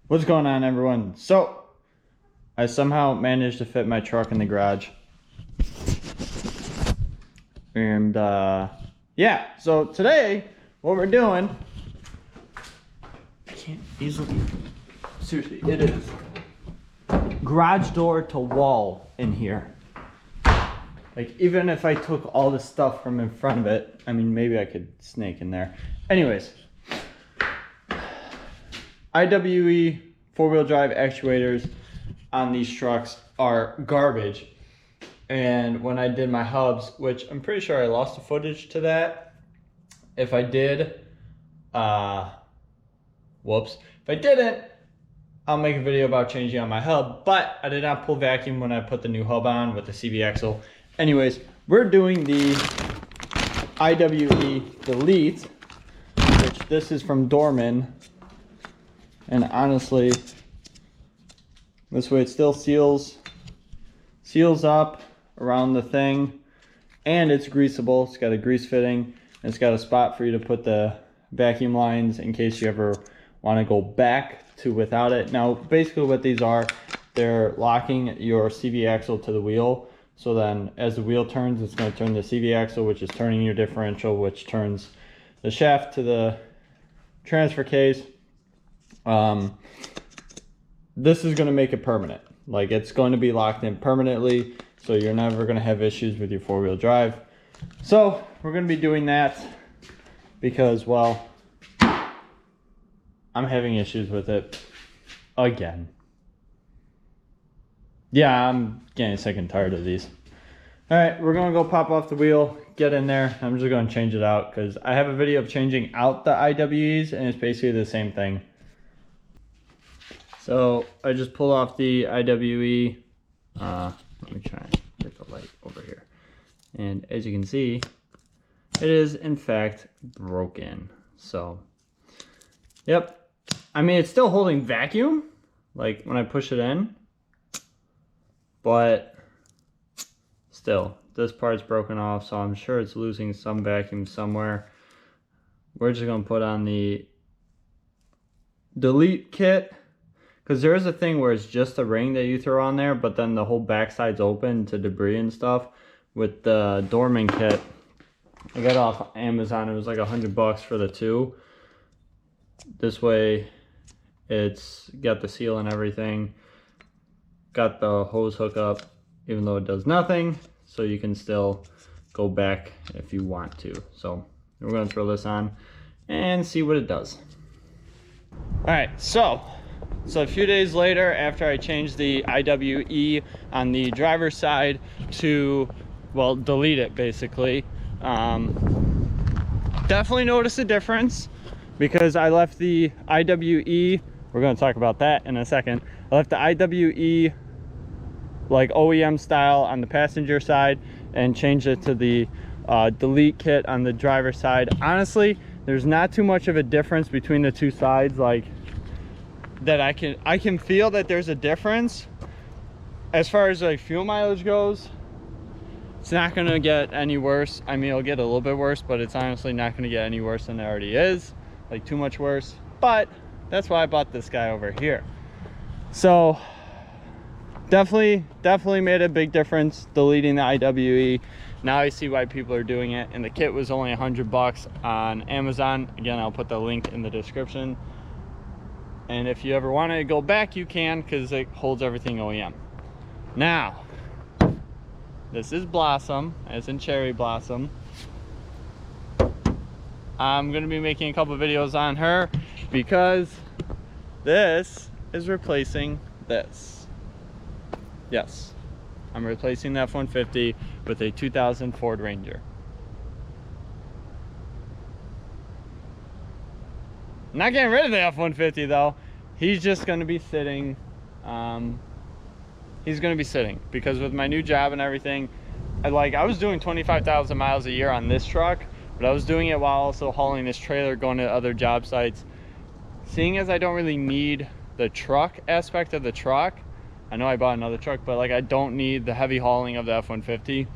What's going on, everyone? So I somehow managed to fit my truck in the garage, and yeah, so today what we're doing, I can't easily, seriously, it is garage door to wall in here. Like, even if I took all the stuff from in front of it, I mean, maybe I could snake in there. Anyways, IWE four-wheel drive actuators on these trucks are garbage. And when I did my hubs, which I'm pretty sure I lost the footage to that. If I did, whoops. If I didn't, I'll make a video about changing out my hub, but I did not pull vacuum when I put the new hub on with the CV axle. Anyways, we're doing the IWE Delete, which this is from Dorman. And honestly, this way it still seals up around the thing, and it's greasable. It's got a grease fitting, and it's got a spot for you to put the vacuum lines in case you ever want to go back to without it. Now, basically what these are, they're locking your CV axle to the wheel. So then as the wheel turns, it's going to turn the CV axle, which is turning your differential, which turns the shaft to the transfer case. This is going to make it permanent. Like, it's going to be locked in permanently, so you're never going to have issues with your four-wheel drive. So we're going to be doing that because, well, I'm having issues with it again. Yeah, I'm getting sick and tired of these. All right, we're going to go pop off the wheel, get in there. I'm just going to change it out because I have a video of changing out the IWEs, and it's basically the same thing. So I just pulled off the IWE. Let me try and get the light over here. And as you can see, it is in fact broken. So, yep. I mean, it's still holding vacuum, like when I push it in, but still, this part's broken off, so I'm sure it's losing some vacuum somewhere. We're just gonna put on the delete kit, because there is a thing where it's just a ring that you throw on there, but then the whole backside's open to debris and stuff. With the Dorman kit, I got it off Amazon. It was like $100 for the two. This way, it's got the seal and everything. Got the hose hookup, even though it does nothing, so you can still go back if you want to. So we're gonna throw this on and see what it does. All right, so a few days later, after I changed the IWE on the driver's side to, well, delete it basically, definitely noticed a difference because I left the IWE, we're going to talk about that in a second, I left the IWE like OEM style on the passenger side and changed it to the delete kit on the driver's side. Honestly, there's not too much of a difference between the two sides, like that I can feel that there's a difference. As far as like fuel mileage goes, it's not gonna get any worse. I mean, it'll get a little bit worse, but it's honestly not gonna get any worse than it already is, like too much worse. But that's why I bought this guy over here. So definitely made a big difference deleting the IWE. Now I see why people are doing it, and the kit was only $100 on Amazon. Again, I'll put the link in the description. And if you ever want to go back, you can, because it holds everything OEM. Now, this is Blossom, as in cherry blossom. I'm going to be making a couple of videos on her because this is replacing this. Yes, I'm replacing the F-150 with a 2000 Ford Ranger. I'm not getting rid of the F-150 though. He's just going to be sitting. He's going to be sitting because with my new job and everything, I was doing 25,000 miles a year on this truck, but I was doing it while also hauling this trailer, going to other job sites. Seeing as I don't really need the truck aspect of the truck, I know I bought another truck, but like I don't need the heavy hauling of the F-150.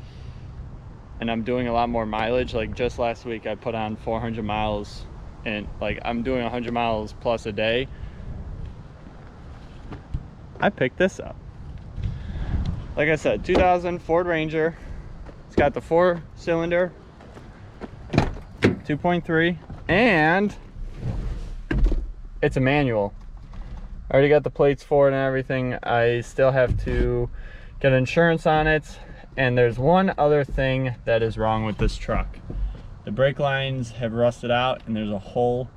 And I'm doing a lot more mileage. Like just last week I put on 400 miles and like I'm doing 100 miles plus a day. I picked this up. Like I said, 2000 Ford Ranger. It's got the 4-cylinder 2.3, and it's a manual. I already got the plates for it and everything. I still have to get insurance on it, and there's one other thing that is wrong with this truck. The brake lines have rusted out, and there's a hole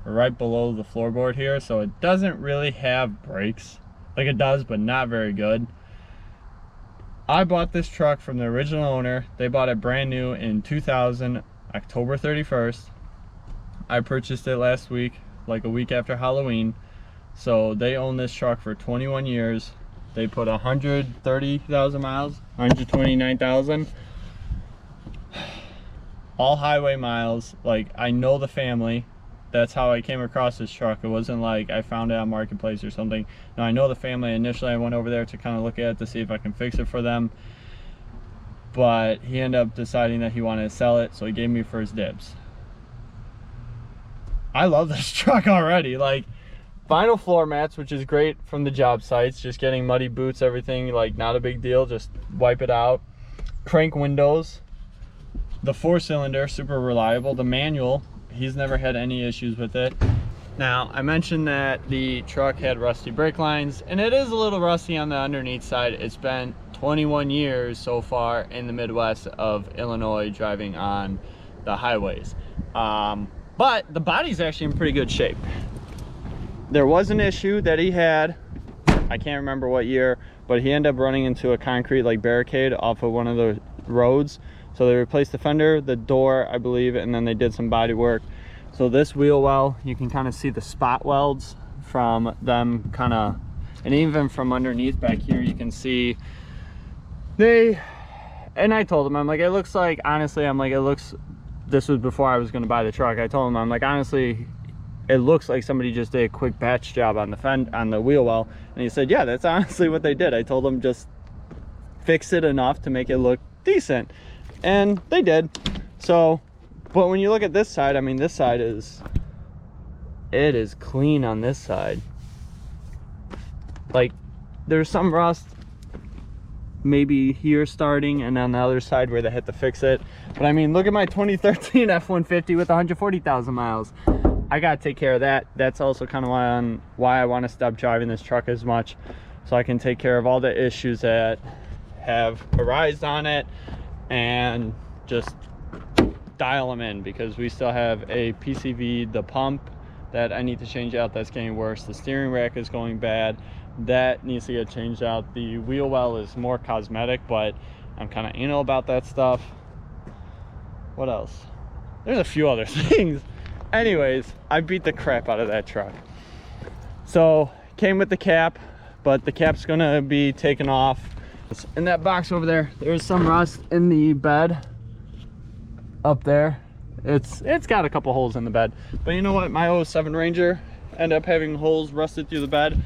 right below the floorboard here, so it doesn't really have brakes. Like, it does, but not very good. I bought this truck from the original owner. They bought it brand new in 2000, October 31st. I purchased it last week, like a week after Halloween. So they own this truck for 21 years. They put 130,000 miles, 129,000. All highway miles. Like, I know the family. That's how I came across this truck. It wasn't like I found it on Marketplace or something. No, I know the family. Initially, I went over there to kind of look at it to see if I can fix it for them. But he ended up deciding that he wanted to sell it, so he gave me first dibs. I love this truck already. Like, vinyl floor mats, which is great from the job sites. Just getting muddy boots, everything, like, not a big deal. Just wipe it out. Crank windows. The 4-cylinder, super reliable. The manual, he's never had any issues with it. Now, I mentioned that the truck had rusty brake lines, and it is a little rusty on the underneath side. It's been 21 years so far in the Midwest of Illinois driving on the highways. But the body's actually in pretty good shape. There was an issue that he had, I can't remember what year, but he ended up running into a concrete like barricade off of one of the roads. So they replaced the fender, the door, I believe, and then they did some body work. So this wheel well, you can kind of see the spot welds from them kind of, and even from underneath back here, you can see and I told him, I'm like, it looks like, honestly, I'm like, it looks, this was before I was going to buy the truck. I told him, I'm like, honestly, it looks like somebody just did a quick batch job on the wheel well. And he said, yeah, that's honestly what they did. I told him just fix it enough to make it look decent. And they did. So, but when you look at this side, I mean, this side is, it is clean on this side. Like, there's some rust maybe here starting, and on the other side where they had to fix it. But I mean, look at my 2013 F-150 with 140,000 miles. I gotta take care of that. That's also kind of why I want to stop driving this truck as much, so I can take care of all the issues that have arisen on it and just dial them in, because we still have a PCV, the pump, that I need to change out. That's getting worse. The steering rack is going bad. That needs to get changed out. The wheel well is more cosmetic, but I'm kind of anal about that stuff. What else? There's a few other things. Anyways, I beat the crap out of that truck. So, came with the cap, but the cap's gonna be taken off. In that box over there, there's some rust in the bed up there. It's got a couple holes in the bed, but you know what, my 07 Ranger ended up having holes rusted through the bed.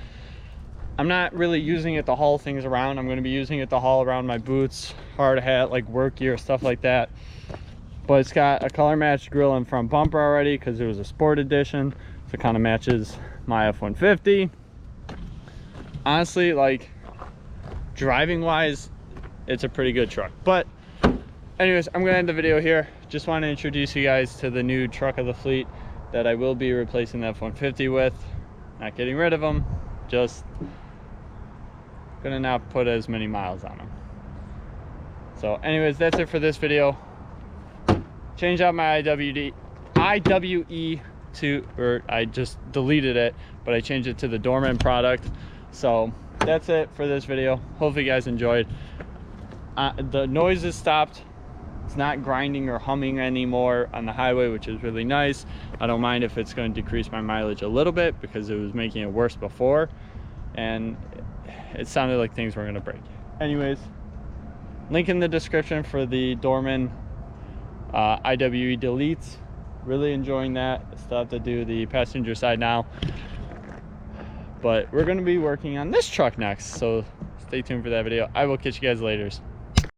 I'm not really using it to haul things around. I'm going to be using it to haul around my boots, hard hat, like work gear, stuff like that. But it's got a color matched grill and front bumper already, because it was a sport edition, so it kind of matches my F-150. Honestly, like, driving wise, it's a pretty good truck. But anyways, I'm gonna end the video here. Just want to introduce you guys to the new truck of the fleet that I will be replacing the F-150 with. Not getting rid of them, just gonna not put as many miles on them. So anyways, that's it for this video. Change out my IWE to, or I just deleted it, but I changed it to the Dorman product. So that's it for this video. Hopefully you guys enjoyed. The noise has stopped. It's not grinding or humming anymore on the highway, which is really nice. I don't mind if it's going to decrease my mileage a little bit, because it was making it worse before, and it sounded like things were going to break. Anyways, link in the description for the Dorman IWE deletes. Really enjoying that. Still have to do the passenger side now, but we're going to be working on this truck next, so stay tuned for that video. I will catch you guys later.